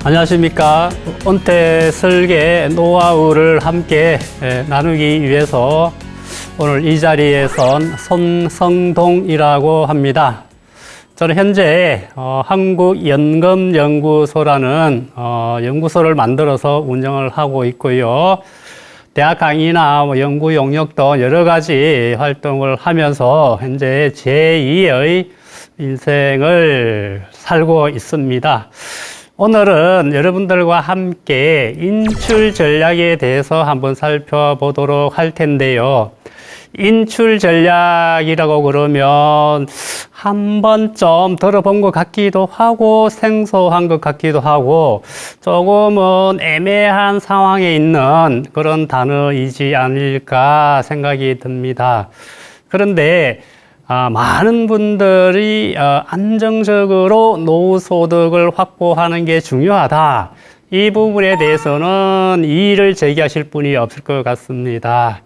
안녕하십니까. 은퇴 설계 노하우를 함께 나누기 위해서 오늘 이 자리에 선 손성동이라고 합니다. 저는 현재 한국연금연구소라는 연구소를 만들어서 운영을 하고 있고요. 대학 강의나 연구 용역 등 여러 가지 활동을 하면서 현재 제2의 인생을 살고 있습니다. 오늘은 여러분들과 함께 인출 전략에 대해서 한번 살펴보도록 할 텐데요. 인출 전략이라고 그러면 한 번쯤 들어본 것 같기도 하고 생소한 것 같기도 하고 조금은 애매한 상황에 있는 그런 단어이지 않을까 생각이 듭니다. 그런데 많은 분들이 안정적으로 노후소득을 확보하는 게 중요하다. 이 부분에 대해서는 이의를 제기하실 분이 없을 것 같습니다.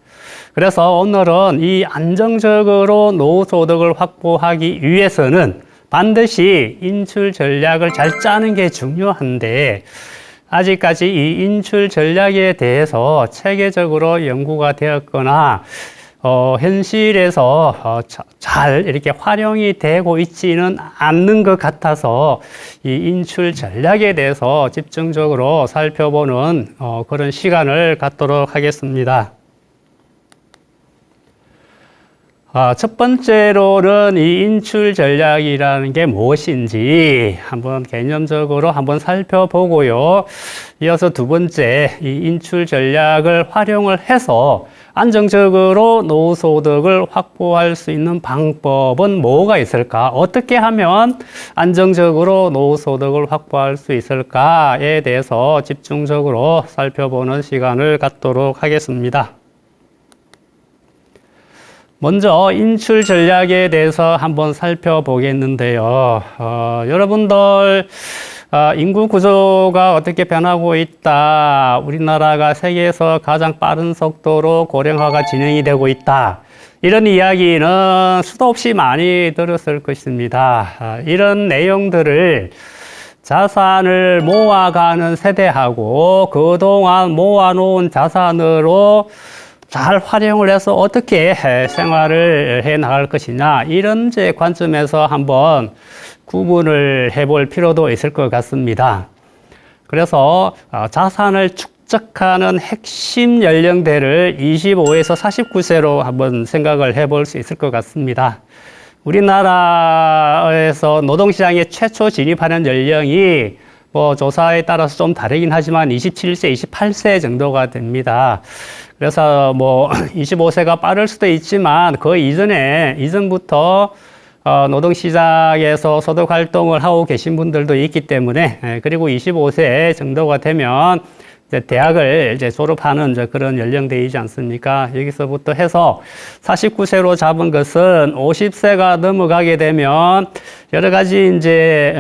그래서 오늘은 이 안정적으로 노후소득을 확보하기 위해서는 반드시 인출 전략을 잘 짜는 게 중요한데 아직까지 이 인출 전략에 대해서 체계적으로 연구가 되었거나 현실에서 잘 이렇게 활용이 되고 있지는 않는 것 같아서 이 인출 전략에 대해서 집중적으로 살펴보는 그런 시간을 갖도록 하겠습니다. 첫 번째로는 이 인출 전략이라는 게 무엇인지 한번 개념적으로 한번 살펴보고요. 이어서 두 번째, 이 인출 전략을 활용을 해서 안정적으로 노후소득을 확보할 수 있는 방법은 뭐가 있을까? 어떻게 하면 안정적으로 노후소득을 확보할 수 있을까에 대해서 집중적으로 살펴보는 시간을 갖도록 하겠습니다. 먼저 인출 전략에 대해서 한번 살펴보겠는데요. 여러분들 인구 구조가 어떻게 변하고 있다. 우리나라가 세계에서 가장 빠른 속도로 고령화가 진행이 되고 있다. 이런 이야기는 수도 없이 많이 들었을 것입니다. 이런 내용들을 자산을 모아가는 세대하고 그동안 모아놓은 자산으로 잘 활용을 해서 어떻게 생활을 해 나갈 것이냐 이런 이제 관점에서 한번 구분을 해볼 필요도 있을 것 같습니다. 그래서 자산을 축적하는 핵심 연령대를 25에서 49세로 한번 생각을 해볼 수 있을 것 같습니다. 우리나라에서 노동시장에 최초 진입하는 연령이 조사에 따라서 좀 다르긴 하지만 27세, 28세 정도가 됩니다. 그래서 25세가 빠를 수도 있지만 그 이전부터 노동시장에서 소득 활동을 하고 계신 분들도 있기 때문에 그리고 25세 정도가 되면 이제 대학을 이제 졸업하는 그런 연령대이지 않습니까? 여기서부터 해서 49세로 잡은 것은 50세가 넘어가게 되면 여러 가지 이제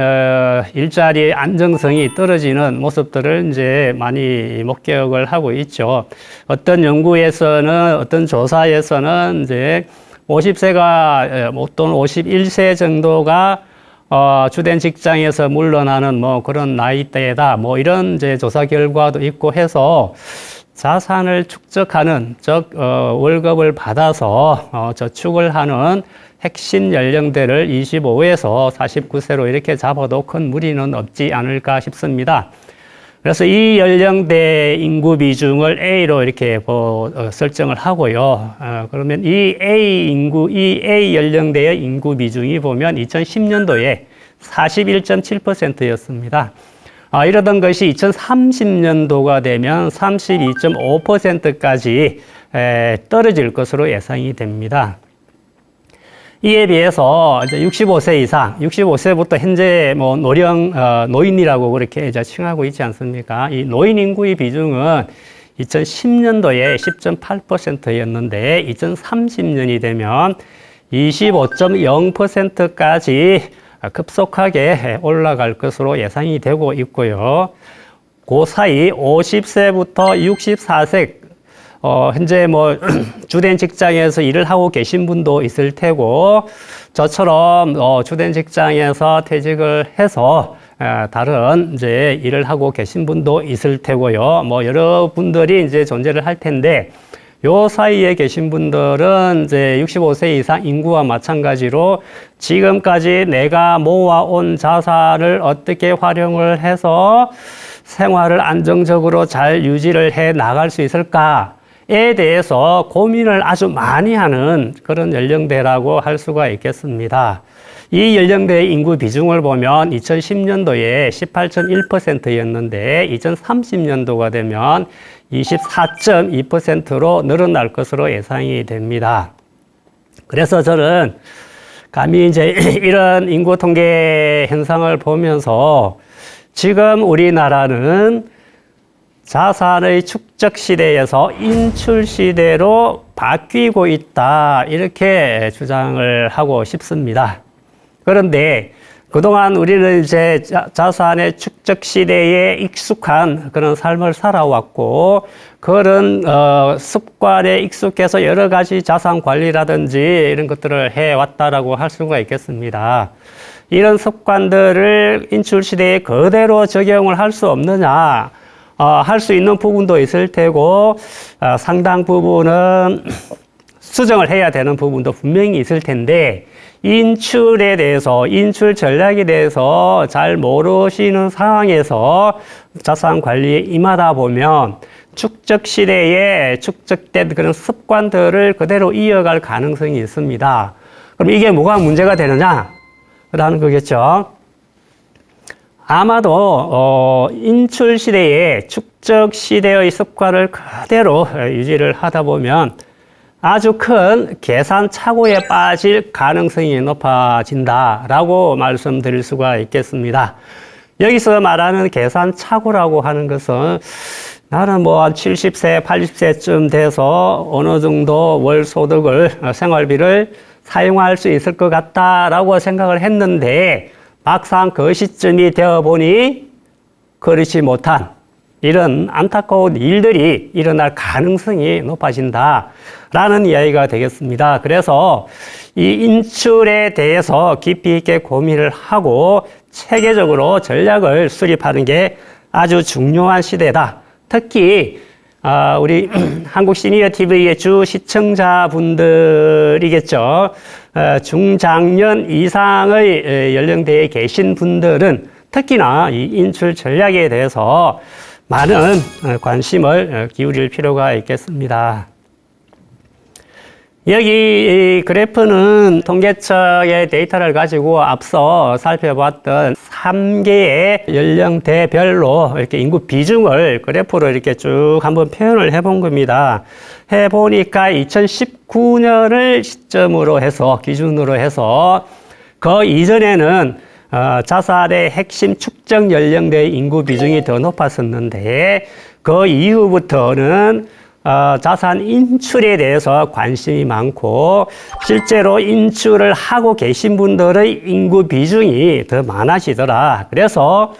일자리의 안정성이 떨어지는 모습들을 이제 많이 목격을 하고 있죠. 어떤 연구에서는 어떤 조사에서는 이제 50세가 또는 51세 정도가 주된 직장에서 물러나는 그런 나이대다. 이런 이제 조사 결과도 있고 해서 자산을 축적하는, 즉, 월급을 받아서 저축을 하는 핵심 연령대를 25에서 49세로 이렇게 잡아도 큰 무리는 없지 않을까 싶습니다. 그래서 이 연령대 인구 비중을 A로 이렇게 설정을 하고요. 그러면 이 A 연령대의 인구 비중이 보면 2010년도에 41.7%였습니다. 이러던 것이 2030년도가 되면 32.5%까지 떨어질 것으로 예상이 됩니다. 이에 비해서 이제 65세 이상, 65세부터 현재 노인이라고 그렇게 이제 칭하고 있지 않습니까? 이 노인 인구의 비중은 2010년도에 10.8%였는데 2030년이 되면 25.0%까지 급속하게 올라갈 것으로 예상이 되고 있고요. 그 사이 50세부터 64세 현재 주된 직장에서 일을 하고 계신 분도 있을 테고, 저처럼 주된 직장에서 퇴직을 해서 다른 이제 일을 하고 계신 분도 있을 테고요. 뭐 여러 분들이 이제 존재를 할 텐데 요 사이에 계신 분들은 이제 65세 이상 인구와 마찬가지로 지금까지 내가 모아온 자산을 어떻게 활용을 해서 생활을 안정적으로 잘 유지를 해 나갈 수 있을까에 대해서 고민을 아주 많이 하는 그런 연령대라고 할 수가 있겠습니다. 이 연령대의 인구 비중을 보면 2010년도에 18.1%였는데 2030년도가 되면 24.2%로 늘어날 것으로 예상이 됩니다. 그래서 저는 감히 이제 이런 인구 통계 현상을 보면서 지금 우리나라는 자산의 축적 시대에서 인출 시대로 바뀌고 있다, 이렇게 주장을 하고 싶습니다. 그런데 그동안 우리는 이제 자산의 축적 시대에 익숙한 그런 삶을 살아왔고, 그런 습관에 익숙해서 여러 가지 자산 관리라든지 이런 것들을 해왔다라고 할 수가 있겠습니다. 이런 습관들을 인출 시대에 그대로 적용을 할 수 없느냐? 할 수 있는 부분도 있을 테고, 상당 부분은 수정을 해야 되는 부분도 분명히 있을 텐데, 인출에 대해서, 인출 전략에 대해서 잘 모르시는 상황에서 자산 관리에 임하다 보면 축적 시대에 축적된 그런 습관들을 그대로 이어갈 가능성이 있습니다. 그럼 이게 뭐가 문제가 되느냐? 라는 거겠죠. 아마도 인출 시대에 축적 시대의 습관을 그대로 유지를 하다 보면 아주 큰 계산 착오에 빠질 가능성이 높아진다라고 말씀드릴 수가 있겠습니다. 여기서 말하는 계산 착오라고 하는 것은 나는 뭐 한 70세, 80세쯤 돼서 어느 정도 월 소득을, 생활비를 사용할 수 있을 것 같다라고 생각을 했는데 막상 그 시점이 되어 보니 그렇지 못한 이런 안타까운 일들이 일어날 가능성이 높아진다라는 이야기가 되겠습니다. 그래서 이 인출에 대해서 깊이 있게 고민을 하고 체계적으로 전략을 수립하는 게 아주 중요한 시대다. 특히 우리 한국 시니어 TV의 주 시청자분들이겠죠. 중장년 이상의 연령대에 계신 분들은 특히나 이 인출 전략에 대해서 많은 관심을 기울일 필요가 있겠습니다. 여기 이 그래프는 통계청의 데이터를 가지고 앞서 살펴봤던 3개의 연령대별로 이렇게 인구 비중을 그래프로 이렇게 쭉 한번 표현을 해본 겁니다. 해보니까 2019년을 시점으로 해서, 기준으로 해서 그 이전에는 자산의 핵심 축적 연령대의 인구 비중이 더 높았었는데 그 이후부터는 자산 인출에 대해서 관심이 많고 실제로 인출을 하고 계신 분들의 인구 비중이 더 많아지더라. 그래서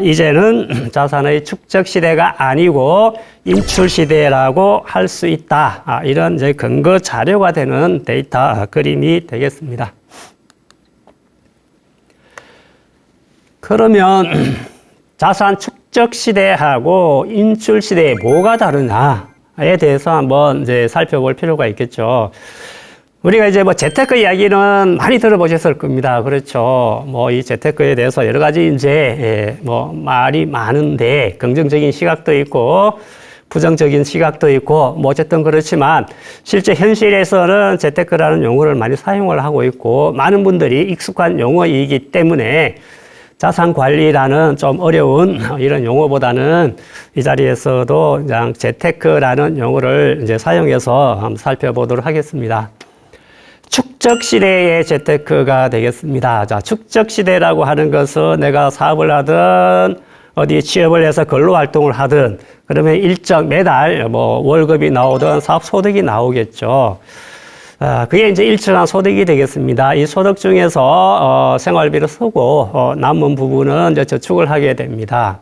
이제는 자산의 축적 시대가 아니고 인출 시대라고 할 수 있다. 이런 이제 근거 자료가 되는 데이터 그림이 되겠습니다. 그러면 자산 축적 시대하고 인출 시대에 뭐가 다르냐에 대해서 한번 이제 살펴볼 필요가 있겠죠. 우리가 이제 뭐 재테크 이야기는 많이 들어보셨을 겁니다. 그렇죠. 뭐 이 재테크에 대해서 여러 가지 이제 뭐 말이 많은데 긍정적인 시각도 있고 부정적인 시각도 있고 뭐 어쨌든 그렇지만 실제 현실에서는 재테크라는 용어를 많이 사용을 하고 있고 많은 분들이 익숙한 용어이기 때문에 자산 관리라는 좀 어려운 이런 용어보다는 이 자리에서도 그냥 재테크라는 용어를 이제 사용해서 한번 살펴보도록 하겠습니다. 축적 시대의 재테크가 되겠습니다. 자, 축적 시대라고 하는 것은 내가 사업을 하든 어디 취업을 해서 근로 활동을 하든 그러면 일정 매달 뭐 월급이 나오든 사업 소득이 나오겠죠. 그게 이제 일정한 소득이 되겠습니다. 이 소득 중에서 생활비를 쓰고 남은 부분은 이제 저축을 하게 됩니다.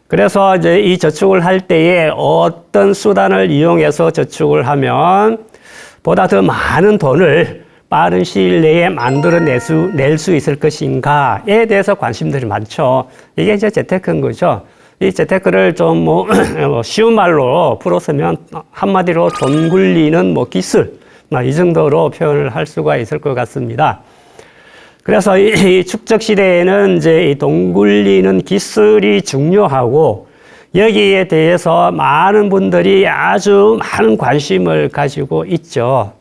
그래서 이제 이 저축을 할 때에 어떤 수단을 이용해서 저축을 하면 보다 더 많은 돈을 빠른 시일 내에 낼 수 있을 것인가에 대해서 관심들이 많죠. 이게 이제 재테크인 거죠. 이 재테크를 좀 쉬운 말로 풀었으면 한마디로 돈 굴리는 기술, 이 정도로 표현을 할 수가 있을 것 같습니다. 그래서 이 축적 시대에는 이제 이 돈 굴리는 기술이 중요하고 여기에 대해서 많은 분들이 아주 많은 관심을 가지고 있죠.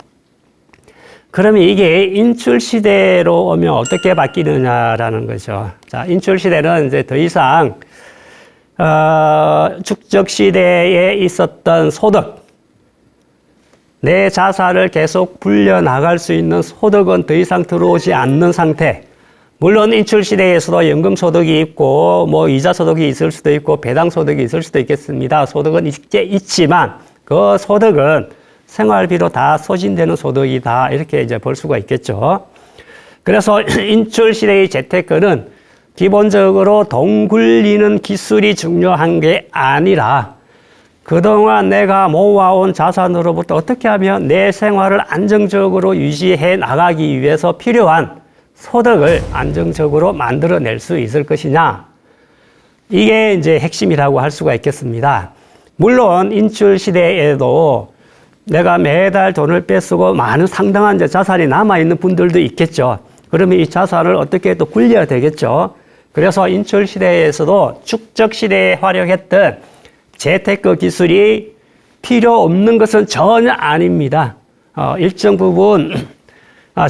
그러면 이게 인출 시대로 오면 어떻게 바뀌느냐라는 거죠. 자, 인출 시대는 이제 더 이상 축적 시대에 있었던 소득, 내 자산을 계속 불려 나갈 수 있는 소득은 더 이상 들어오지 않는 상태. 물론 인출 시대에서도 연금 소득이 있고 이자 소득이 있을 수도 있고 배당 소득이 있을 수도 있겠습니다. 소득은 있지만 그 소득은 생활비로 다 소진되는 소득이다. 이렇게 이제 볼 수가 있겠죠. 그래서 인출 시대의 재테크는 기본적으로 돈 굴리는 기술이 중요한 게 아니라 그동안 내가 모아온 자산으로부터 어떻게 하면 내 생활을 안정적으로 유지해 나가기 위해서 필요한 소득을 안정적으로 만들어낼 수 있을 것이냐. 이게 이제 핵심이라고 할 수가 있겠습니다. 물론 인출 시대에도 내가 매달 돈을 빼쓰고 많은 상당한 자산이 남아있는 분들도 있겠죠. 그러면 이 자산을 어떻게 또 굴려야 되겠죠. 그래서 인출 시대에서도 축적 시대에 활용했던 재테크 기술이 필요 없는 것은 전혀 아닙니다. 일정 부분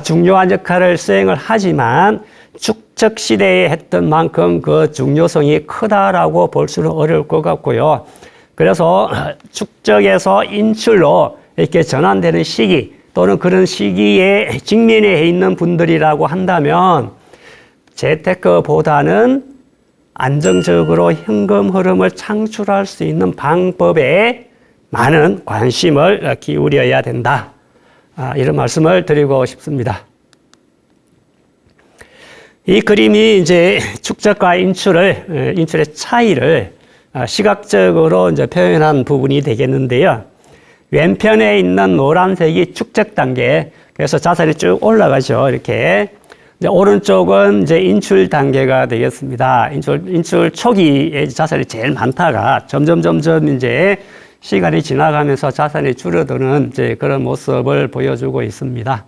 중요한 역할을 수행을 하지만 축적 시대에 했던 만큼 그 중요성이 크다라고 볼 수는 어려울 것 같고요. 그래서 축적에서 인출로 이렇게 전환되는 시기 또는 그런 시기에 직면해 있는 분들이라고 한다면 재테크보다는 안정적으로 현금 흐름을 창출할 수 있는 방법에 많은 관심을 기울여야 된다. 이런 말씀을 드리고 싶습니다. 이 그림이 이제 축적과 인출의 차이를 시각적으로 이제 표현한 부분이 되겠는데요. 왼편에 있는 노란색이 축적 단계, 그래서 자산이 쭉 올라가죠. 이렇게. 이제 오른쪽은 이제 인출 단계가 되겠습니다. 인출 초기에 자산이 제일 많다가 점점 이제 시간이 지나가면서 자산이 줄어드는 이제 그런 모습을 보여주고 있습니다.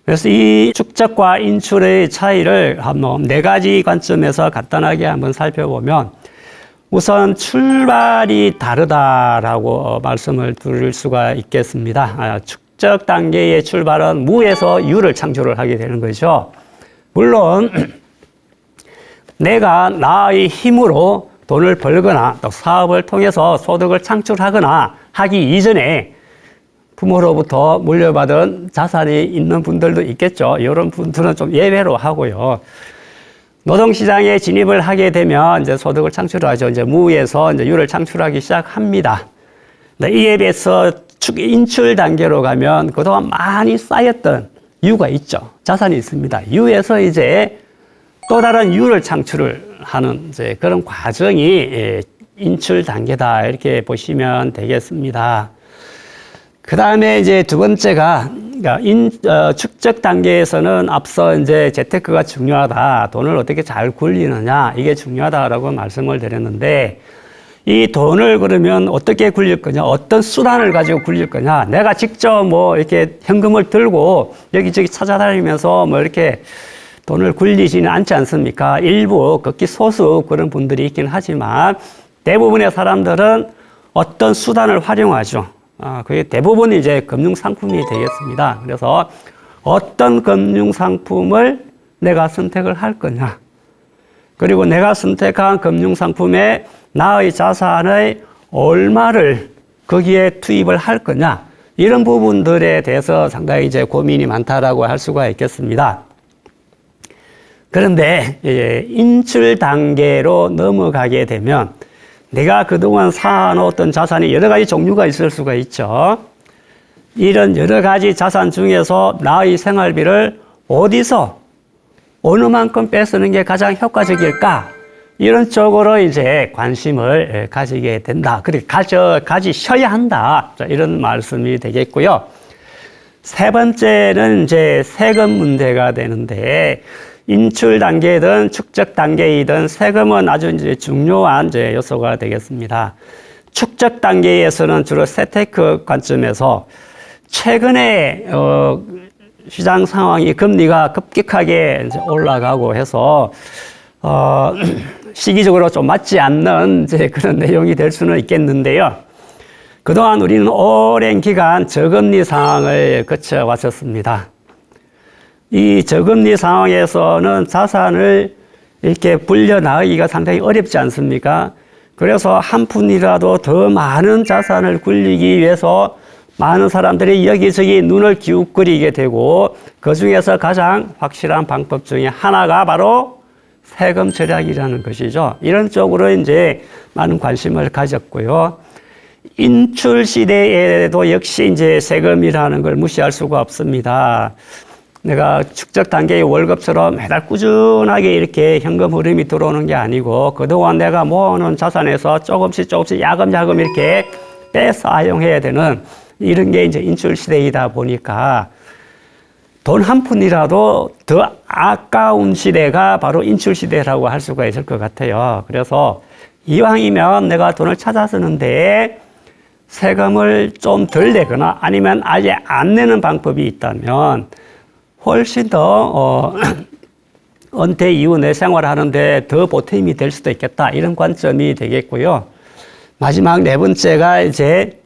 그래서 이 축적과 인출의 차이를 한번 4가지 관점에서 간단하게 한번 살펴보면 우선 출발이 다르다라고 말씀을 드릴 수가 있겠습니다. 축적 단계의 출발은 무에서 유를 창출을 하게 되는 거죠. 물론 내가 나의 힘으로 돈을 벌거나 또 사업을 통해서 소득을 창출하거나 하기 이전에 부모로부터 물려받은 자산이 있는 분들도 있겠죠. 이런 분들은 좀 예외로 하고요. 노동시장에 진입을 하게 되면 이제 소득을 창출하죠. 이제 무에서 이제 유를 창출하기 시작합니다. 이에 비해서 인출 단계로 가면 그동안 많이 쌓였던 유가 있죠. 자산이 있습니다. 유에서 이제 또 다른 유를 창출을 하는 이제 그런 과정이 인출 단계다. 이렇게 보시면 되겠습니다. 그 다음에 이제 두 번째가 축적 단계에서는 앞서 이제 재테크가 중요하다. 돈을 어떻게 잘 굴리느냐. 이게 중요하다라고 말씀을 드렸는데 이 돈을 그러면 어떻게 굴릴 거냐, 어떤 수단을 가지고 굴릴 거냐, 내가 직접 이렇게 현금을 들고 여기저기 찾아다니면서 이렇게 돈을 굴리지는 않지 않습니까? 일부 극히 소수 그런 분들이 있긴 하지만 대부분의 사람들은 어떤 수단을 활용하죠. 그게 대부분 이제 금융상품이 되겠습니다. 그래서 어떤 금융상품을 내가 선택을 할 거냐, 그리고 내가 선택한 금융상품에 나의 자산의 얼마를 거기에 투입을 할 거냐, 이런 부분들에 대해서 상당히 이제 고민이 많다라고 할 수가 있겠습니다. 그런데 인출 단계로 넘어가게 되면 내가 그동안 쌓아놓았던 자산이 여러 가지 종류가 있을 수가 있죠. 이런 여러 가지 자산 중에서 나의 생활비를 어디서 어느 만큼 빼쓰는 게 가장 효과적일까? 이런 쪽으로 이제 관심을 가지게 된다. 그리고 가지셔야 한다. 이런 말씀이 되겠고요. 세 번째는 이제 세금 문제가 되는데, 인출 단계든 축적 단계이든 세금은 아주 이제 중요한 이제 요소가 되겠습니다. 축적 단계에서는 주로 세테크 관점에서 최근에 시장 상황이 금리가 급격하게 이제 올라가고 해서 시기적으로 좀 맞지 않는 이제 그런 내용이 될 수는 있겠는데요. 그동안 우리는 오랜 기간 저금리 상황을 거쳐왔었습니다. 이 저금리 상황에서는 자산을 이렇게 불려나가기가 상당히 어렵지 않습니까? 그래서 한 푼이라도 더 많은 자산을 굴리기 위해서 많은 사람들이 여기저기 눈을 기웃거리게 되고, 그 중에서 가장 확실한 방법 중에 하나가 바로 세금 절약이라는 것이죠. 이런 쪽으로 이제 많은 관심을 가졌고요. 인출 시대에도 역시 이제 세금이라는 걸 무시할 수가 없습니다. 내가 축적 단계의 월급처럼 매달 꾸준하게 이렇게 현금 흐름이 들어오는 게 아니고, 그동안 내가 모아놓은 자산에서 조금씩 야금야금 이렇게 빼서 사용해야 되는 이런 게 이제 인출 시대이다 보니까 돈 한 푼이라도 더 아까운 시대가 바로 인출 시대라고 할 수가 있을 것 같아요. 그래서 이왕이면 내가 돈을 찾아 쓰는데 세금을 좀 덜 내거나 아니면 아예 안 내는 방법이 있다면 훨씬 더 은퇴 이후 내 생활하는데 더 보탬이 될 수도 있겠다, 이런 관점이 되겠고요. 마지막 네 번째가 이제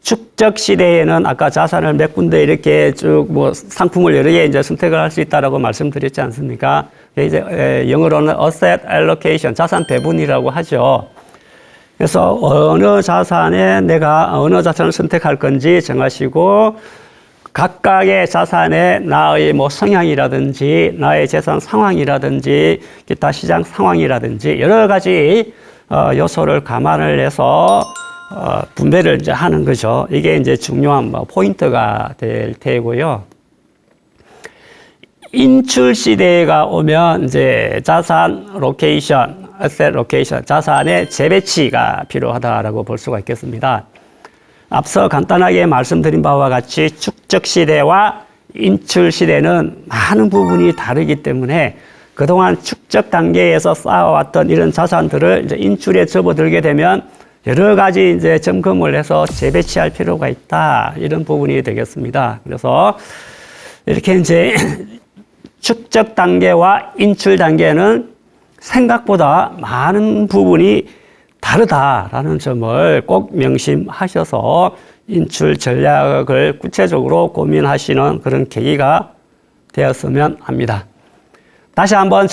축적 시대에는 아까 자산을 몇 군데 이렇게 쭉 상품을 여러 개 이제 선택을 할 수 있다라고 말씀드렸지 않습니까? 이제 영어로는 asset allocation, 자산 배분이라고 하죠. 그래서 어느 자산에 내가 어느 자산을 선택할 건지 정하시고, 각각의 자산에 나의 성향이라든지 나의 재산 상황이라든지 기타 시장 상황이라든지 여러 가지 요소를 감안을 해서 분배를 이제 하는 거죠. 이게 이제 중요한 포인트가 될 테고요. 인출 시대가 오면 이제 자산 로케이션, 어셋 로케이션, 자산의 재배치가 필요하다라고 볼 수가 있겠습니다. 앞서 간단하게 말씀드린 바와 같이 축적 시대와 인출 시대는 많은 부분이 다르기 때문에 그동안 축적 단계에서 쌓아왔던 이런 자산들을 이제 인출에 접어들게 되면 여러 가지 이제 점검을 해서 재배치할 필요가 있다, 이런 부분이 되겠습니다. 그래서 이렇게 이제 축적 단계와 인출 단계는 생각보다 많은 부분이 다르다라는 점을 꼭 명심하셔서 인출 전략을 구체적으로 고민하시는 그런 계기가 되었으면 합니다. 다시 한번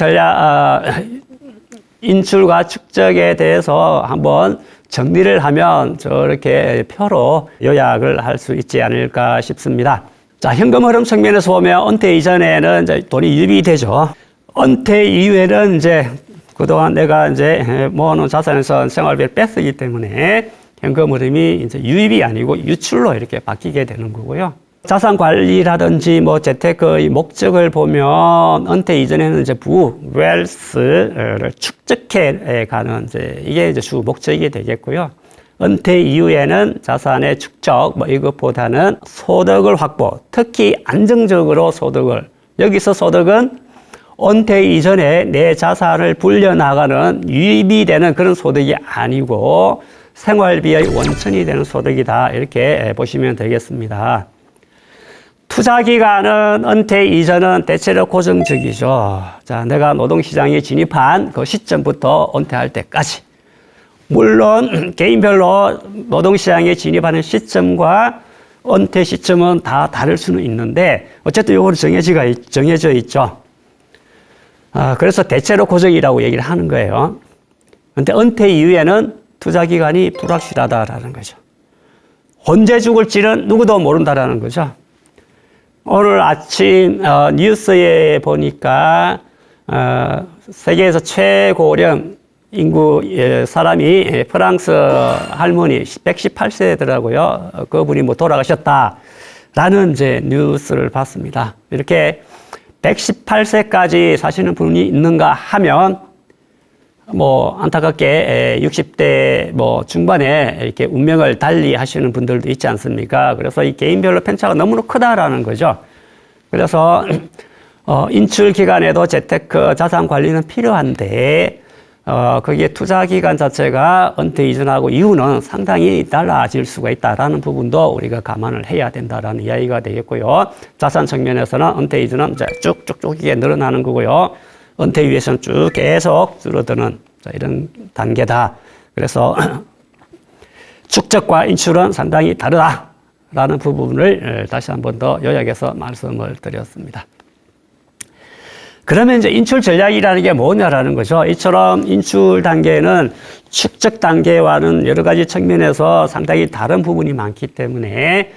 인출과 축적에 대해서 한번 정리를 하면 저렇게 표로 요약을 할 수 있지 않을까 싶습니다. 자, 현금 흐름 측면에서 보면 은퇴 이전에는 이제 돈이 유입이 되죠. 은퇴 이후에는 이제 그동안 내가 이제 모아놓은 자산에서 생활비를 뺐기 때문에 현금 흐름이 이제 유입이 아니고 유출로 이렇게 바뀌게 되는 거고요. 자산 관리라든지 재테크의 목적을 보면 은퇴 이전에는 이제 웰스를 축적해 가는 이게 이제 주 목적이 되겠고요. 은퇴 이후에는 자산의 축적 이것보다는 소득을 확보, 특히 안정적으로 소득을, 여기서 소득은 은퇴 이전에 내 자산을 불려나가는 유입이 되는 그런 소득이 아니고 생활비의 원천이 되는 소득이다, 이렇게 보시면 되겠습니다. 투자 기간은 은퇴 이전은 대체로 고정적이죠. 자, 내가 노동시장에 진입한 그 시점부터 은퇴할 때까지. 물론 개인별로 노동시장에 진입하는 시점과 은퇴 시점은 다 다를 수는 있는데 어쨌든 이거는 정해져 있죠. 그래서 대체로 고정이라고 얘기를 하는 거예요. 근데 은퇴 이후에는 투자 기간이 불확실하다라는 거죠. 언제 죽을지는 누구도 모른다라는 거죠. 오늘 아침 뉴스에 보니까 세계에서 최고령 인구 사람이 프랑스 할머니 118세더라고요. 그분이 돌아가셨다라는 이제 뉴스를 봤습니다. 이렇게 118세까지 사시는 분이 있는가 하면 뭐 안타깝게 60대 뭐 중반에 이렇게 운명을 달리 하시는 분들도 있지 않습니까? 그래서 이 개인별로 편차가 너무나 크다라는 거죠. 그래서 인출 기간에도 재테크 자산 관리는 필요한데 거기에 투자 기간 자체가 은퇴 이전하고 이후는 상당히 달라질 수가 있다라는 부분도 우리가 감안을 해야 된다라는 이야기가 되겠고요. 자산 측면에서는 은퇴 이전은 쭉쭉쭉 늘어나는 거고요. 은퇴 이후에서는 쭉 계속 줄어드는 이런 단계다. 그래서 축적과 인출은 상당히 다르다라는 부분을 다시 한 번 더 요약해서 말씀을 드렸습니다. 그러면 이제 인출 전략이라는 게 뭐냐라는 거죠. 이처럼 인출 단계는 축적 단계와는 여러 가지 측면에서 상당히 다른 부분이 많기 때문에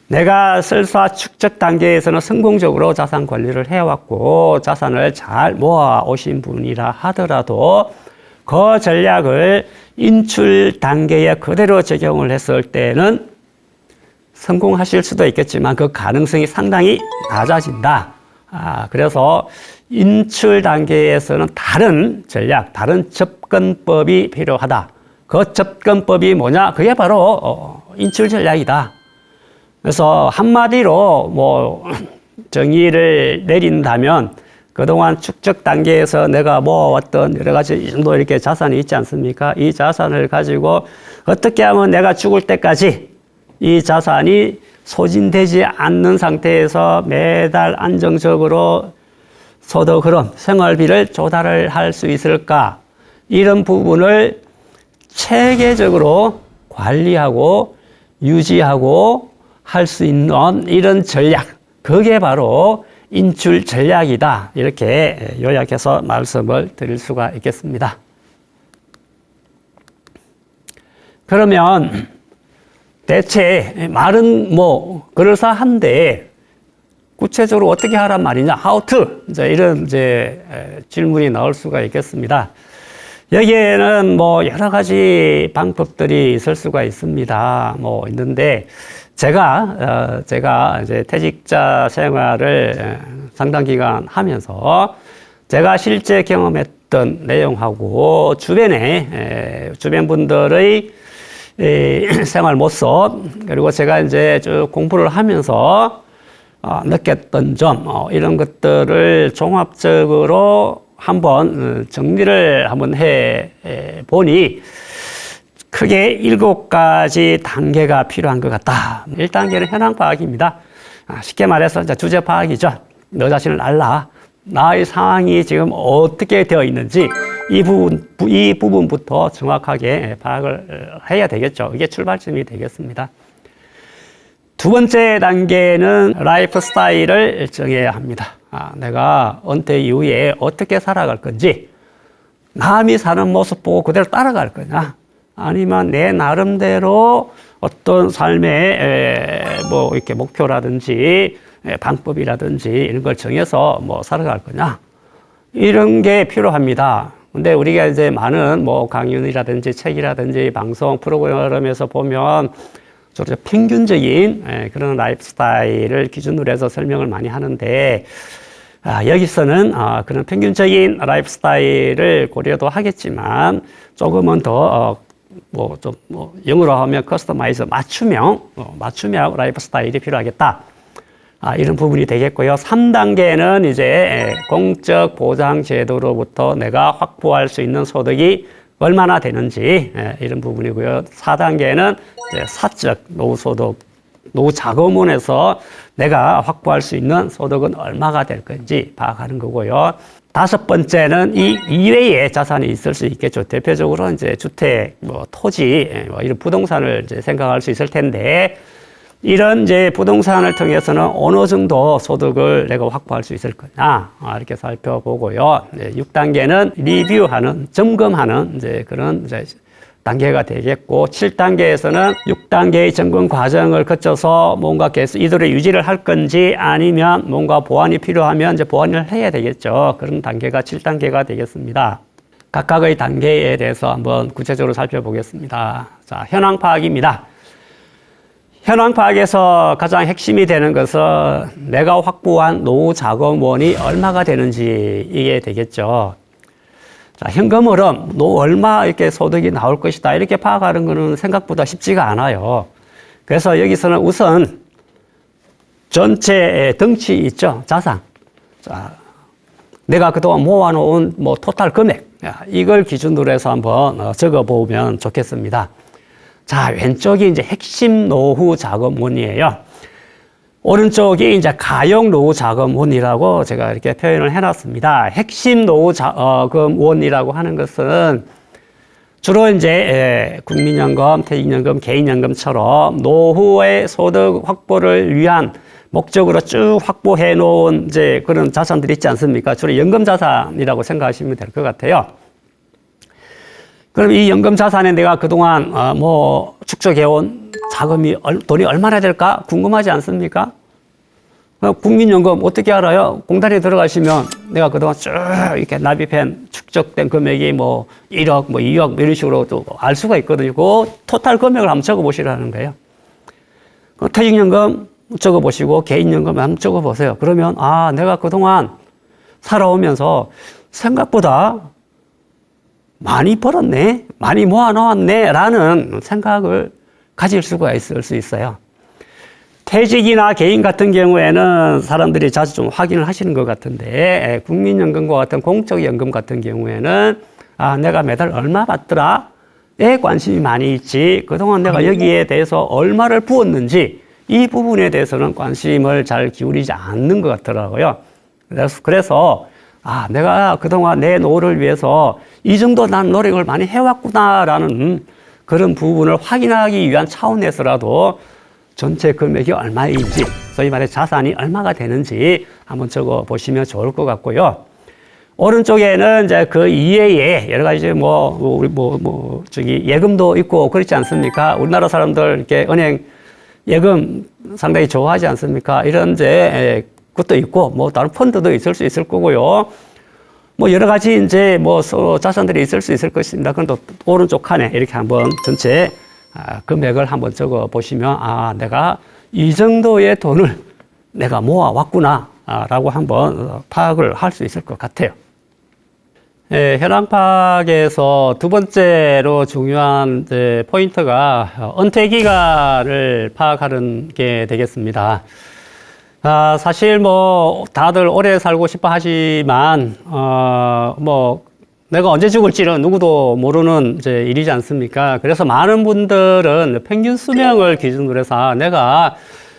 내가 설사 축적 단계에서는 성공적으로 자산 관리를 해왔고 자산을 잘 모아 오신 분이라 하더라도 그 전략을 인출 단계에 그대로 적용을 했을 때는 성공하실 수도 있겠지만 그 가능성이 상당히 낮아진다. 그래서 인출 단계에서는 다른 전략, 다른 접근법이 필요하다. 그 접근법이 뭐냐? 그게 바로 인출 전략이다. 그래서 한마디로 뭐 정의를 내린다면 그동안 축적 단계에서 내가 모아왔던 여러 가지 이 정도 이렇게 자산이 있지 않습니까? 이 자산을 가지고 어떻게 하면 내가 죽을 때까지 이 자산이 소진되지 않는 상태에서 매달 안정적으로 소득 흐름, 생활비를 조달을 할 수 있을까? 이런 부분을 체계적으로 관리하고 유지하고 할 수 있는 이런 전략, 그게 바로 인출 전략이다. 이렇게 요약해서 말씀을 드릴 수가 있겠습니다. 그러면 대체 말은 뭐 그럴싸한데 구체적으로 어떻게 하란 말이냐? How to? 이런 질문이 나올 수가 있겠습니다. 여기에는 뭐 여러 가지 방법들이 있을 수가 있습니다. 뭐 있는데 제가 이제 퇴직자 생활을 상당 기간 하면서 제가 실제 경험했던 내용하고 주변 분들의 생활 모습, 그리고 제가 이제 쭉 공부를 하면서 느꼈던 점, 이런 것들을 종합적으로 한번 정리를 한번 해 보니 크게 7가지 단계가 필요한 것 같다. 1단계는 현황 파악입니다. 쉽게 말해서 이제 주제 파악이죠. 너 자신을 알라. 나의 상황이 지금 어떻게 되어 있는지 이 부분부터 정확하게 파악을 해야 되겠죠. 이게 출발점이 되겠습니다. 두 번째 단계는 라이프 스타일을 정해야 합니다. 내가 은퇴 이후에 어떻게 살아갈 건지, 남이 사는 모습 보고 그대로 따라갈 거냐, 아니면 내 나름대로 어떤 삶의 뭐 이렇게 목표라든지 방법이라든지 이런 걸 정해서 뭐 살아갈 거냐, 이런 게 필요합니다. 근데 우리가 이제 많은 뭐 강연이라든지 책이라든지 방송 프로그램에서 보면 저렇게 평균적인 그런 라이프 스타일을 기준으로 해서 설명을 많이 하는데, 여기서는 그런 평균적인 라이프 스타일을 고려도 하겠지만 조금은 더 영어로 하면 커스터마이즈, 맞춤형 라이프 스타일이 필요하겠다. 이런 부분이 되겠고요. 3단계는 이제 공적 보장 제도로부터 내가 확보할 수 있는 소득이 얼마나 되는지, 이런 부분이고요. 4단계는 이제 사적 노후소득, 노후자금원에서 내가 확보할 수 있는 소득은 얼마가 될 건지 파악하는 거고요. 5번째는 이 이외의 자산이 있을 수 있겠죠. 대표적으로 이제 주택, 토지, 이런 부동산을 이제 생각할 수 있을 텐데, 이런 이제 부동산을 통해서는 어느 정도 소득을 내가 확보할 수 있을 거냐, 이렇게 살펴보고요. 6단계는 리뷰하는, 점검하는 이제 그런 이제 단계가 되겠고, 7단계에서는 6단계의 점검 과정을 거쳐서 뭔가 계속 이대로 유지를 할 건지, 아니면 뭔가 보완이 필요하면 이제 보완을 해야 되겠죠. 그런 단계가 7단계가 되겠습니다. 각각의 단계에 대해서 한번 구체적으로 살펴보겠습니다. 자, 현황 파악입니다. 현황 파악에서 가장 핵심이 되는 것은 내가 확보한 노후 자금원이 얼마가 되는지, 이게 되겠죠. 자, 현금 흐름, 너 얼마 이렇게 소득이 나올 것이다. 이렇게 파악하는 거는 생각보다 쉽지가 않아요. 그래서 여기서는 우선 전체 덩치 있죠. 자산. 자, 내가 그동안 모아놓은 뭐 토탈 금액. 이걸 기준으로 해서 한번 적어보면 좋겠습니다. 자, 왼쪽이 이제 핵심 노후 자금원이에요. 오른쪽이 이제 가용 노후 자금원이라고 제가 이렇게 표현을 해놨습니다. 핵심 노후 자금원이라고 하는 것은 주로 이제 국민연금, 퇴직연금, 개인연금처럼 노후의 소득 확보를 위한 목적으로 쭉 확보해 놓은 이제 그런 자산들이 있지 않습니까? 주로 연금 자산이라고 생각하시면 될 것 같아요. 그럼 이 연금 자산에 내가 그동안 뭐 축적해온 자금이 돈이 얼마나 될까 궁금하지 않습니까? 국민연금 어떻게 알아요? 공단에 들어가시면 내가 그동안 쭉 이렇게 납입한 축적된 금액이 뭐 1억, 뭐 2억 이런 식으로 또 알 수가 있거든요. 그 토탈 금액을 한번 적어보시라는 거예요. 퇴직연금 적어보시고 개인연금 한번 적어보세요. 그러면 아, 내가 그동안 살아오면서 생각보다 많이 벌었네, 많이 모아놓았네 라는 생각을 가질 수가 있을 수 있어요. 퇴직이나 개인 같은 경우에는 사람들이 자주 좀 확인을 하시는 것 같은데 국민연금과 같은 공적연금 같은 경우에는 아, 내가 매달 얼마 받더라에 관심이 많이 있지 그동안 내가 여기에 대해서 얼마를 부었는지 이 부분에 대해서는 관심을 잘 기울이지 않는 것 같더라고요. 그래서 아, 내가 그동안 내 노후를 위해서 이 정도 난 노력을 많이 해왔구나라는 그런 부분을 확인하기 위한 차원에서라도 전체 금액이 얼마인지, 소위 말해 자산이 얼마가 되는지 한번 적어 보시면 좋을 것 같고요. 오른쪽에는 이제 그 이외에 여러 가지 저기 예금도 있고 그렇지 않습니까? 우리나라 사람들 이렇게 은행 예금 상당히 좋아하지 않습니까? 이런 이제 것도 있고, 뭐 다른 펀드도 있을 수 있을 거고요. 뭐 여러 가지 이제 뭐 자산들이 있을 수 있을 것입니다. 그럼 또 오른쪽 칸에 이렇게 한번 전체 금액을 한번 적어 보시면 아, 내가 이 정도의 돈을 내가 모아 왔구나 라고 한번 파악을 할 수 있을 것 같아요. 예, 현황 파악에서 두 번째로 중요한 이제 포인트가 은퇴 기간을 파악하는 게 되겠습니다. 사실 뭐 다들 오래 살고 싶어 하지만 뭐 내가 언제 죽을지는 누구도 모르는 이제 일이지 않습니까? 그래서 많은 분들은 평균 수명을 기준으로 해서 내가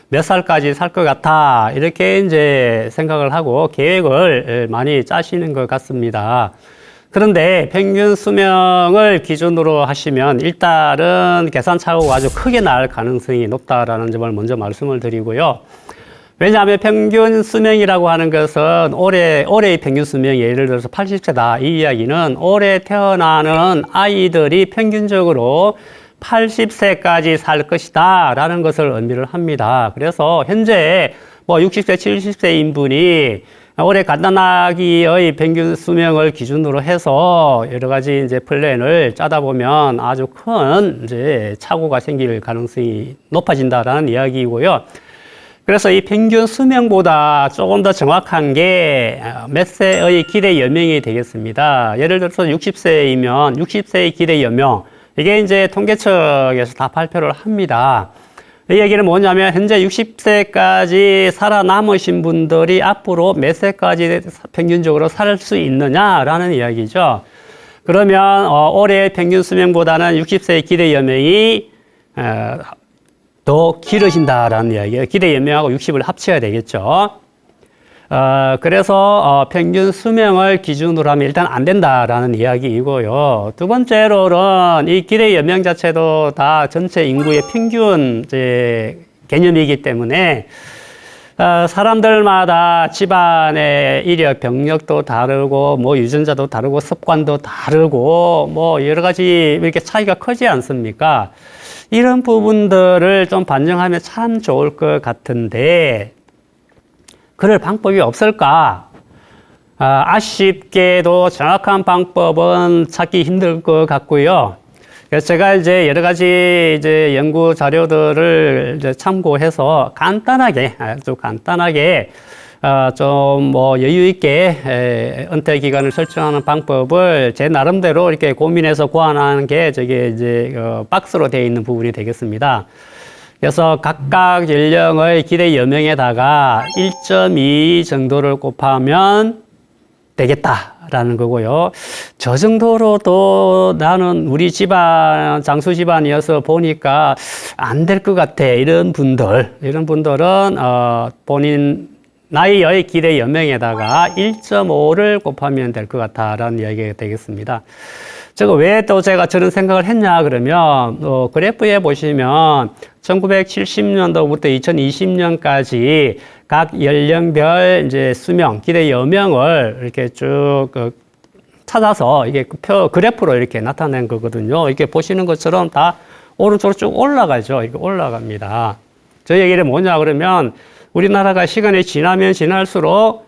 몇 살까지 살 것 같아 이렇게 이제 생각을 하고 계획을 많이 짜시는 것 같습니다. 그런데 평균 수명을 기준으로 하시면 일단은 계산 착오가 아주 크게 날 가능성이 높다라는 점을 먼저 말씀을 드리고요. 왜냐하면 평균 수명이라고 하는 것은 올해의 평균 수명이 예를 들어서 80세다. 이 이야기는 올해 태어나는 아이들이 평균적으로 80세까지 살 것이다 라는 것을 의미를 합니다. 그래서 현재 뭐 60세, 70세인 분이 올해 갓난아기의 평균 수명을 기준으로 해서 여러 가지 이제 플랜을 짜다 보면 아주 큰 이제 착오가 생길 가능성이 높아진다라는 이야기이고요. 그래서 이 평균 수명보다 조금 더 정확한 게 몇 세의 기대 연명이 되겠습니다. 예를 들어서 60세이면 60세의 기대 연명. 이게 이제 통계청에서 다 발표를 합니다. 이 얘기는 뭐냐면 현재 60세까지 살아남으신 분들이 앞으로 몇 세까지 평균적으로 살 수 있느냐라는 이야기죠. 그러면 올해 평균 수명보다는 60세의 기대 연명이 더 길어진다라는 이야기예요. 기대 연명하고 60을 합쳐야 되겠죠. 그래서 평균 수명을 기준으로 하면 일단 안 된다라는 이야기이고요. 두 번째로는 이 기대 연명 자체도 다 전체 인구의 평균 이제 개념이기 때문에 사람들마다 집안의 이력, 병력도 다르고 뭐 유전자도 다르고 습관도 다르고 뭐 여러 가지 이렇게 차이가 크지 않습니까? 이런 부분들을 좀 반영하면 참 좋을 것 같은데 그럴 방법이 없을까? 아쉽게도 정확한 방법은 찾기 힘들 것 같고요. 그래서 제가 이제 여러 가지 이제 연구 자료들을 이제 참고해서 간단하게, 아주 간단하게, 좀 뭐 여유 있게 은퇴 기간을 설정하는 방법을 제 나름대로 이렇게 고민해서 고안하는 게 저게 이제 박스로 되어 있는 부분이 되겠습니다. 그래서 각각 연령의 기대 여명에다가 1.2 정도를 곱하면 되겠다라는 거고요. 저 정도로도 나는 우리 집안, 장수 집안이어서 보니까 안 될 것 같아. 이런 분들은, 본인 나이의 기대 연명에다가 1.5를 곱하면 될 것 같다라는 이야기가 되겠습니다. 저거 왜 또 제가 저런 생각을 했냐 그러면 그래프에 보시면 1970년도부터 2020년까지 각 연령별 이제 수명, 기대 여명을 이렇게 쭉 찾아서 이게 그래프로 이렇게 나타낸 거거든요. 이렇게 보시는 것처럼 다 오른쪽으로 쭉 올라가죠. 이렇게 올라갑니다. 저 얘기는 뭐냐 그러면 우리나라가 시간이 지나면 지날수록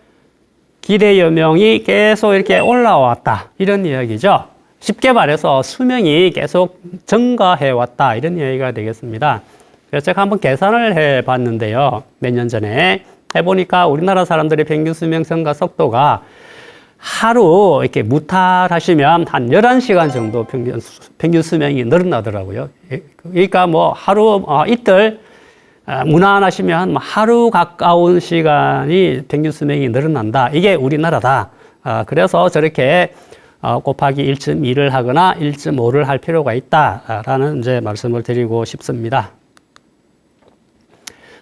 기대 여명이 계속 이렇게 올라왔다. 이런 이야기죠. 쉽게 말해서 수명이 계속 증가해 왔다. 이런 이야기가 되겠습니다. 그래서 제가 한번 계산을 해 봤는데요. 몇 년 전에 해보니까 우리나라 사람들의 평균 수명 증가 속도가 하루 이렇게 무탈하시면 한 11시간 정도 평균 수명이 늘어나더라고요. 그러니까 뭐 하루, 이틀 무난하시면 하루 가까운 시간이 평균 수명이 늘어난다. 이게 우리나라다. 그래서 저렇게 곱하기 1.2를 하거나 1.5를 할 필요가 있다라는 이제 말씀을 드리고 싶습니다.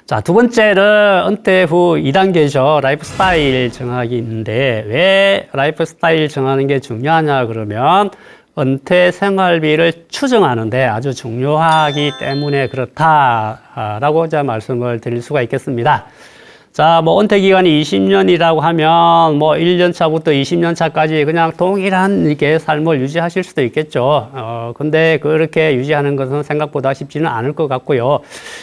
자, 두 번째는 은퇴 후 2단계죠. 라이프 스타일 정하기 있는데 왜 라이프 스타일 정하는 게 중요하냐 그러면 은퇴 생활비를 추정하는데 아주 중요하기 때문에 그렇다라고 이제 말씀을 드릴 수가 있겠습니다. 자, 뭐 은퇴 기간이 20년이라고 하면 뭐 1년 차부터 20년 차까지 그냥 동일한 이렇게 삶을 유지하실 수도 있겠죠. 근데 그렇게 유지하는 것은 생각보다 쉽지는 않을 것 같고요.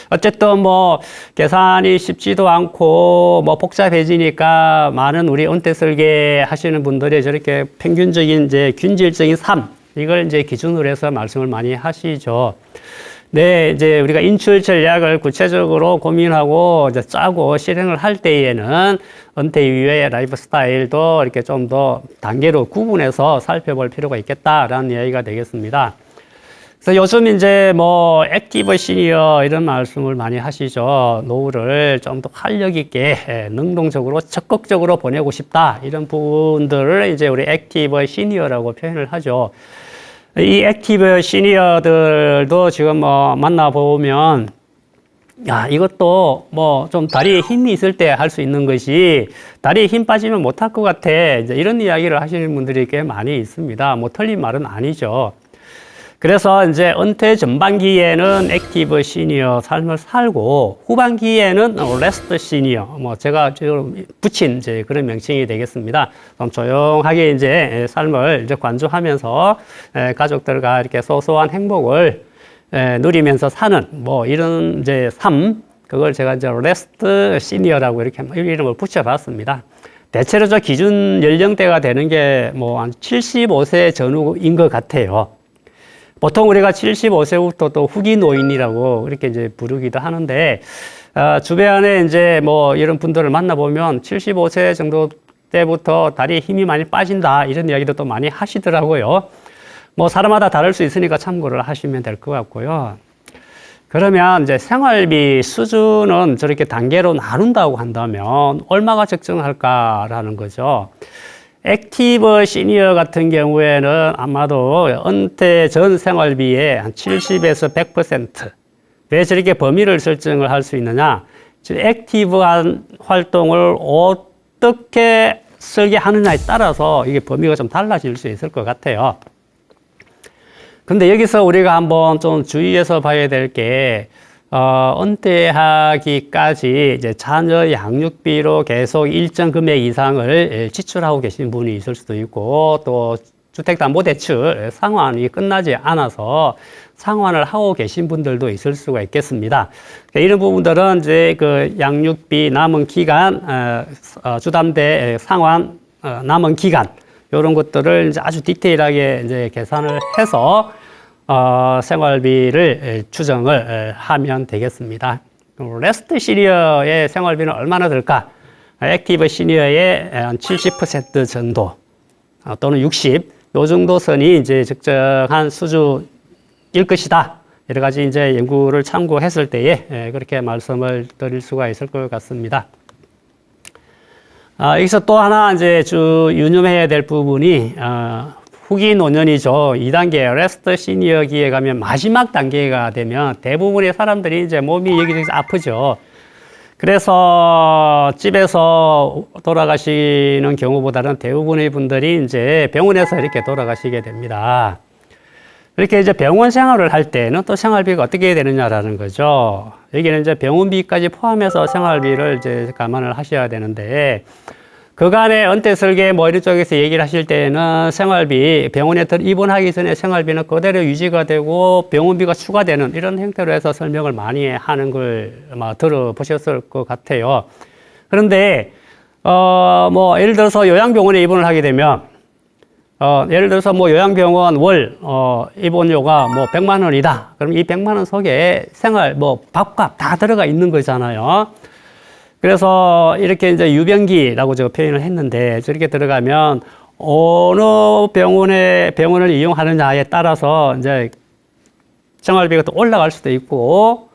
어쨌든 뭐 계산이 쉽지도 않고 뭐 복잡해지니까 많은 우리 은퇴 설계 하시는 분들이 저렇게 평균적인 이제 균질적인 삶 이걸 이제 기준으로 해서 말씀을 많이 하시죠. 네, 이제 우리가 인출 전략을 구체적으로 고민하고 이제 짜고 실행을 할 때에는 은퇴 이후의 라이프 스타일도 이렇게 좀 더 단계로 구분해서 살펴볼 필요가 있겠다라는 이야기가 되겠습니다. 그래서 요즘 이제 뭐 액티브 시니어 이런 말씀을 많이 하시죠. 노후를 좀 더 활력 있게 능동적으로 적극적으로 보내고 싶다 이런 분들을 이제 우리 액티브 시니어라고 표현을 하죠. 이 액티브 시니어들도 지금 뭐 만나보면, 야, 이것도 뭐 좀 다리에 힘이 있을 때 할 수 있는 것이 다리에 힘 빠지면 못할 것 같아. 이제 이런 이야기를 하시는 분들이 꽤 많이 있습니다. 뭐 틀린 말은 아니죠. 그래서 이제 은퇴 전반기에는 액티브 시니어 삶을 살고 후반기에는 레스트 시니어 뭐 제가 붙인 이제 그런 명칭이 되겠습니다. 좀 조용하게 이제 삶을 이제 관주하면서 가족들과 이렇게 소소한 행복을 누리면서 사는 뭐 이런 이제 삶 그걸 제가 이제 레스트 시니어라고 이렇게 이름을 붙여봤습니다. 대체로 저 기준 연령대가 되는 게 뭐 한 75세 전후인 것 같아요. 보통 우리가 75세부터 또 후기 노인이라고 이렇게 이제 부르기도 하는데, 주변에 이제 뭐 이런 분들을 만나보면 75세 정도 때부터 다리에 힘이 많이 빠진다 이런 이야기도 또 많이 하시더라고요. 뭐 사람마다 다를 수 있으니까 참고를 하시면 될 것 같고요. 그러면 이제 생활비 수준은 저렇게 단계로 나눈다고 한다면 얼마가 적정할까라는 거죠. 액티브 시니어 같은 경우에는 아마도 은퇴 전 생활비의 한 70에서 100%. 왜 저렇게 범위를 설정을 할 수 있느냐? 액티브한 활동을 어떻게 설계하느냐에 따라서 이게 범위가 좀 달라질 수 있을 것 같아요. 근데 여기서 우리가 한번 좀 주의해서 봐야 될 게, 은퇴하기까지 이제 자녀 양육비로 계속 일정 금액 이상을 지출하고 계신 분이 있을 수도 있고, 또 주택담보대출 상환이 끝나지 않아서 상환을 하고 계신 분들도 있을 수가 있겠습니다. 이런 부분들은 이제 그 양육비 남은 기간, 주담대 상환 남은 기간, 이런 것들을 이제 아주 디테일하게 이제 계산을 해서 생활비를 추정을 하면 되겠습니다. 레스트 시니어의 생활비는 얼마나 들까? 액티브 시니어의 한 70% 정도 또는 60, 요 정도 선이 이제 적정한 수준일 것이다. 여러 가지 이제 연구를 참고했을 때에 그렇게 말씀을 드릴 수가 있을 것 같습니다. 여기서 또 하나 이제 유념해야 될 부분이 후기 노년이죠. 2단계 레스트 시니어기에 가면 마지막 단계가 되면 대부분의 사람들이 이제 몸이 여기저기서 아프죠. 그래서 집에서 돌아가시는 경우보다는 대부분의 분들이 이제 병원에서 이렇게 돌아가시게 됩니다. 이렇게 이제 병원 생활을 할 때는 또 생활비가 어떻게 되느냐라는 거죠. 여기는 이제 병원비까지 포함해서 생활비를 이제 감안을 하셔야 되는데, 그간에 은퇴설계 뭐 이런 쪽에서 얘기를 하실 때는 생활비, 병원에 입원하기 전에 생활비는 그대로 유지가 되고 병원비가 추가되는 이런 형태로 해서 설명을 많이 하는 걸 아마 들어보셨을 것 같아요. 그런데, 뭐, 예를 들어서 요양병원에 입원을 하게 되면, 예를 들어서 뭐 요양병원 월, 입원료가 뭐 100만 원이다. 그럼 이 100만 원 속에 생활, 뭐 밥값 다 들어가 있는 거잖아요. 그래서 이렇게 이제 유병기라고 제가 표현을 했는데, 저렇게 들어가면 어느 병원을 이용하느냐에 따라서 이제 생활비가 또 올라갈 수도 있고,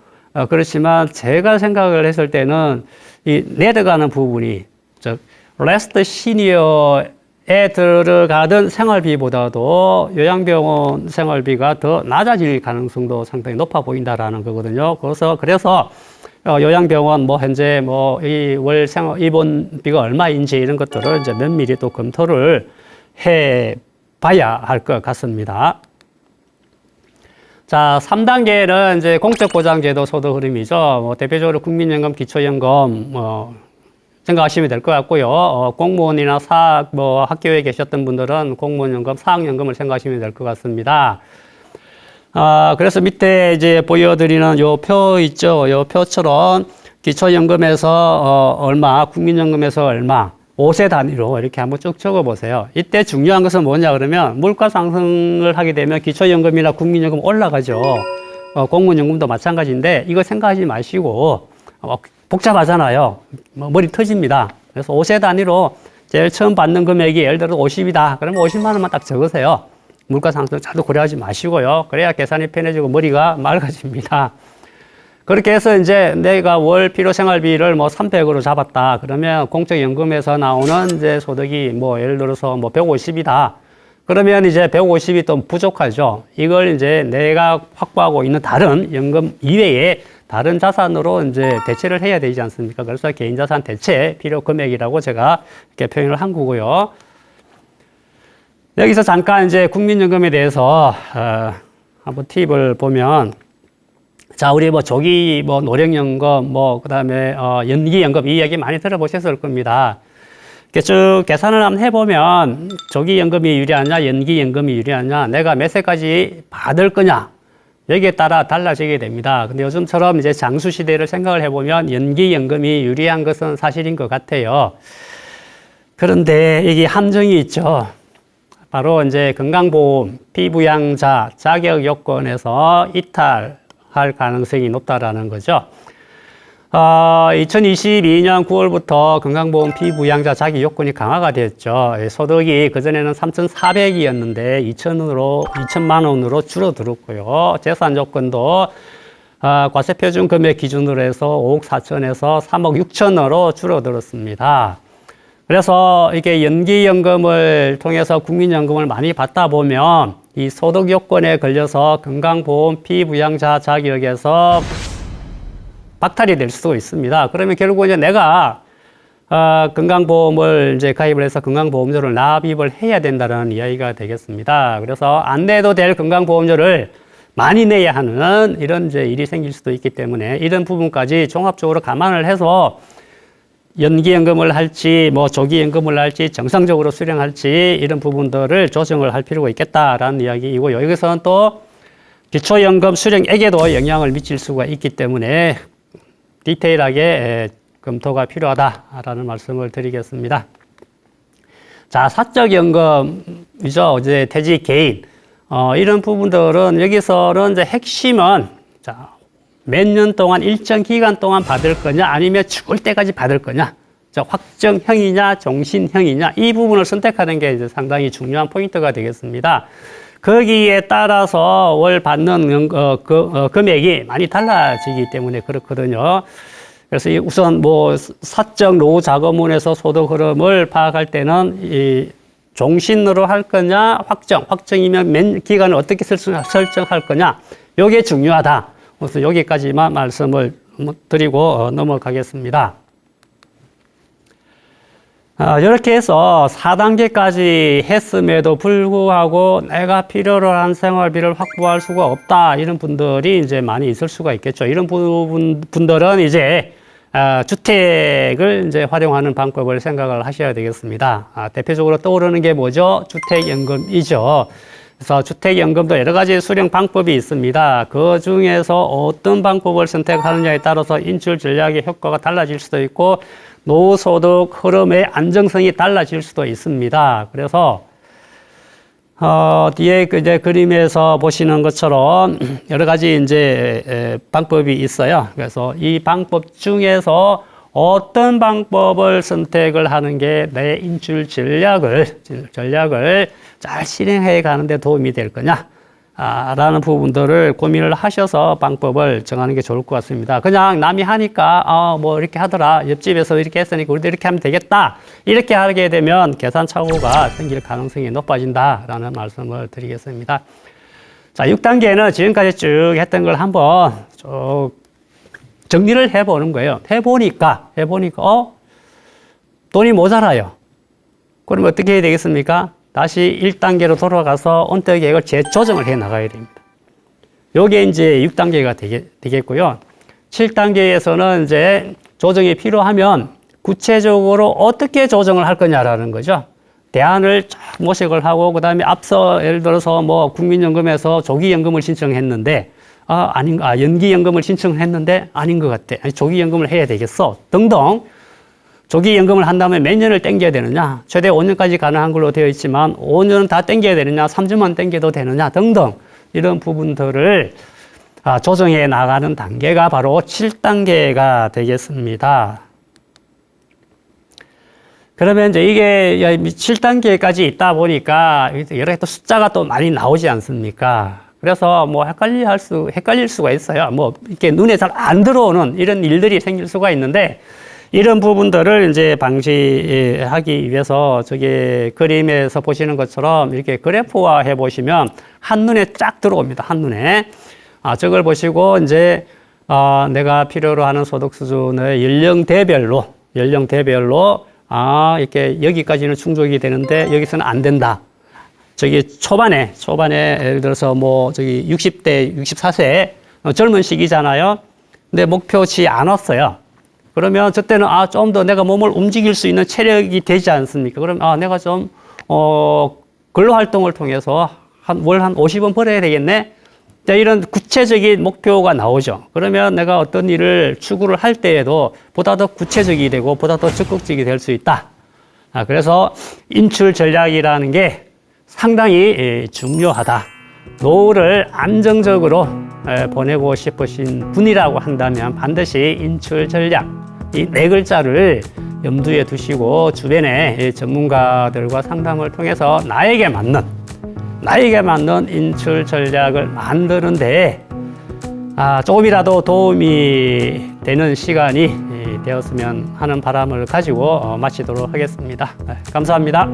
그렇지만 제가 생각을 했을 때는 이 내려가는 부분이, 즉, 레스트 시니어에 들어가던 생활비보다도 요양병원 생활비가 더 낮아질 가능성도 상당히 높아 보인다라는 거거든요. 그래서 요양병원 뭐 현재 뭐 이 월 입원비가 얼마인지 이런 것들을 이제 면밀히 또 검토를 해 봐야 할 것 같습니다. 자, 3단계는 이제 공적보장제도 소득 흐름이죠. 뭐 대표적으로 국민연금, 기초연금 생각하시면 될 것 같고요. 공무원이나 사학, 뭐 학교에 계셨던 분들은 공무원연금, 사학연금을 생각하시면 될 것 같습니다. 그래서 밑에 이제 보여드리는 요 표 있죠. 요 표처럼 기초연금에서 얼마, 국민연금에서 얼마, 5세 단위로 이렇게 한번 쭉 적어보세요. 이때 중요한 것은 뭐냐 그러면 물가 상승을 하게 되면 기초연금이나 국민연금 올라가죠. 공무원연금도 마찬가지인데 이거 생각하지 마시고 복잡하잖아요. 머리 터집니다. 그래서 5세 단위로 제일 처음 받는 금액이 예를 들어 50이다. 그러면 50만 원만 딱 적으세요. 물가 상승 자도 고려하지 마시고요. 그래야 계산이 편해지고 머리가 맑아집니다. 그렇게 해서 이제 내가 월 필요 생활비를 뭐 300으로 잡았다. 그러면 공적연금에서 나오는 이제 소득이 뭐 예를 들어서 뭐 150이다. 그러면 이제 150이 또 부족하죠. 이걸 이제 내가 확보하고 있는 다른 연금 이외에 다른 자산으로 이제 대체를 해야 되지 않습니까? 그래서 개인자산 대체 필요 금액이라고 제가 이렇게 표현을 한 거고요. 여기서 잠깐 이제 국민연금에 대해서 한번 팁을 보면, 자, 우리 뭐 조기 뭐 노령연금, 뭐 그다음에 연기연금 이 이야기 많이 들어보셨을 겁니다. 이렇게 쭉 계산을 한번 해보면 조기연금이 유리하냐, 연기연금이 유리하냐, 내가 몇 세까지 받을 거냐 여기에 따라 달라지게 됩니다. 근데 요즘처럼 이제 장수 시대를 생각을 해보면 연기연금이 유리한 것은 사실인 것 같아요. 그런데 이게 함정이 있죠. 바로 이제 건강보험 피부양자 자격 요건에서 이탈할 가능성이 높다라는 거죠. 2022년 9월부터 건강보험 피부양자 자격 요건이 강화가 됐죠. 소득이 그전에는 3,400이었는데 2천만 원으로 줄어들었고요. 재산 요건도 과세표준 금액 기준으로 해서 5억 4천에서 3억 6천으로 줄어들었습니다. 그래서 이게 연기연금을 통해서 국민연금을 많이 받다 보면 이 소득 요건에 걸려서 건강보험 피부양자 자격에서 박탈이 될 수도 있습니다. 그러면 결국 이제 내가 건강보험을 이제 가입을 해서 건강보험료를 납입을 해야 된다는 이야기가 되겠습니다. 그래서 안 내도 될 건강보험료를 많이 내야 하는 이런 이제 일이 생길 수도 있기 때문에 이런 부분까지 종합적으로 감안을 해서 연기연금을 할지, 뭐 조기연금을 할지, 정상적으로 수령할지 이런 부분들을 조정을 할 필요가 있겠다라는 이야기이고요. 여기서는 또 기초연금 수령액에도 영향을 미칠 수가 있기 때문에 디테일하게 검토가 필요하다라는 말씀을 드리겠습니다. 자, 사적연금이죠. 이제 퇴직 개인. 이런 부분들은 여기서는 이제 핵심은 자, 몇 년 동안 일정 기간 동안 받을 거냐 아니면 죽을 때까지 받을 거냐. 확정형이냐, 종신형이냐, 이 부분을 선택하는 게 이제 상당히 중요한 포인트가 되겠습니다. 거기에 따라서 월 받는 금액이 많이 달라지기 때문에 그렇거든요. 그래서 우선 뭐 사적 노후 자금원에서 소득 흐름을 파악할 때는 이 종신으로 할 거냐, 확정이면 기간을 어떻게 설정할 거냐, 요게 중요하다. 그래서 여기까지만 말씀을 드리고 넘어가겠습니다. 이렇게 해서 4단계까지 했음에도 불구하고 내가 필요로 한 생활비를 확보할 수가 없다. 이런 분들이 이제 많이 있을 수가 있겠죠. 이런 분들은 이제 주택을 이제 활용하는 방법을 생각을 하셔야 되겠습니다. 대표적으로 떠오르는 게 뭐죠? 주택연금이죠. 그래서 주택연금도 여러 가지 수령 방법이 있습니다. 그 중에서 어떤 방법을 선택하느냐에 따라서 인출 전략의 효과가 달라질 수도 있고 노후소득 흐름의 안정성이 달라질 수도 있습니다. 그래서 뒤에 이제 그림에서 보시는 것처럼 여러 가지 이제 방법이 있어요. 그래서 이 방법 중에서 어떤 방법을 선택을 하는 게 내 인출 전략을 잘 실행해 가는데 도움이 될 거냐 라는 부분들을 고민을 하셔서 방법을 정하는 게 좋을 것 같습니다. 그냥 남이 하니까 뭐 이렇게 하더라, 옆집에서 이렇게 했으니까 우리도 이렇게 하면 되겠다, 이렇게 하게 되면 계산 착오가 생길 가능성이 높아진다라는 말씀을 드리겠습니다. 자, 6단계는 지금까지 쭉 했던 걸 한번 쭉 정리를 해보는 거예요. 해보니까 돈이 모자라요. 그럼 어떻게 해야 되겠습니까? 다시 1단계로 돌아가서 은퇴 계획을 재조정을 해 나가야 됩니다. 요게 이제 6단계가 되겠고요. 7단계에서는 이제 조정이 필요하면 구체적으로 어떻게 조정을 할 거냐라는 거죠. 대안을 쫙 모색을 하고, 그 다음에 앞서 예를 들어서 뭐 국민연금에서 조기연금을 신청했는데, 연기연금을 신청했는데 아닌 것 같아. 조기연금을 해야 되겠어. 등등. 조기연금을 한다면 몇 년을 땡겨야 되느냐, 최대 5년까지 가능한 걸로 되어 있지만 5년은 다 땡겨야 되느냐, 3년만 땡겨도 되느냐 등등 이런 부분들을 조정해 나가는 단계가 바로 7단계가 되겠습니다. 그러면 이제 이게 7단계까지 있다 보니까 여러 개 또 숫자가 또 많이 나오지 않습니까? 그래서 뭐 헷갈릴 수가 있어요. 뭐 이렇게 눈에 잘 안 들어오는 이런 일들이 생길 수가 있는데, 이런 부분들을 이제 방지하기 위해서 저기 그림에서 보시는 것처럼 이렇게 그래프화 해 보시면 한눈에 쫙 들어옵니다. 한눈에. 저걸 보시고 이제 내가 필요로 하는 소득 수준의 연령대별로 이렇게 여기까지는 충족이 되는데 여기서는 안 된다. 저기 초반에 예를 들어서 뭐 저기 60대 64세 젊은 시기잖아요. 근데 목표치 않았어요. 그러면 저때는 좀 더 내가 몸을 움직일 수 있는 체력이 되지 않습니까? 그럼 내가 좀 근로활동을 통해서 월 한 50원 벌어야 되겠네? 자, 이런 구체적인 목표가 나오죠. 그러면 내가 어떤 일을 추구를 할 때에도 보다 더 구체적이 되고 보다 더 적극적이 될 수 있다. 그래서 인출 전략이라는 게 상당히 중요하다. 노후를 안정적으로 보내고 싶으신 분이라고 한다면 반드시 인출 전략, 이 4글자를 염두에 두시고 주변의 전문가들과 상담을 통해서 나에게 맞는 인출 전략을 만드는데 조금이라도 도움이 되는 시간이 되었으면 하는 바람을 가지고 마치도록 하겠습니다. 감사합니다.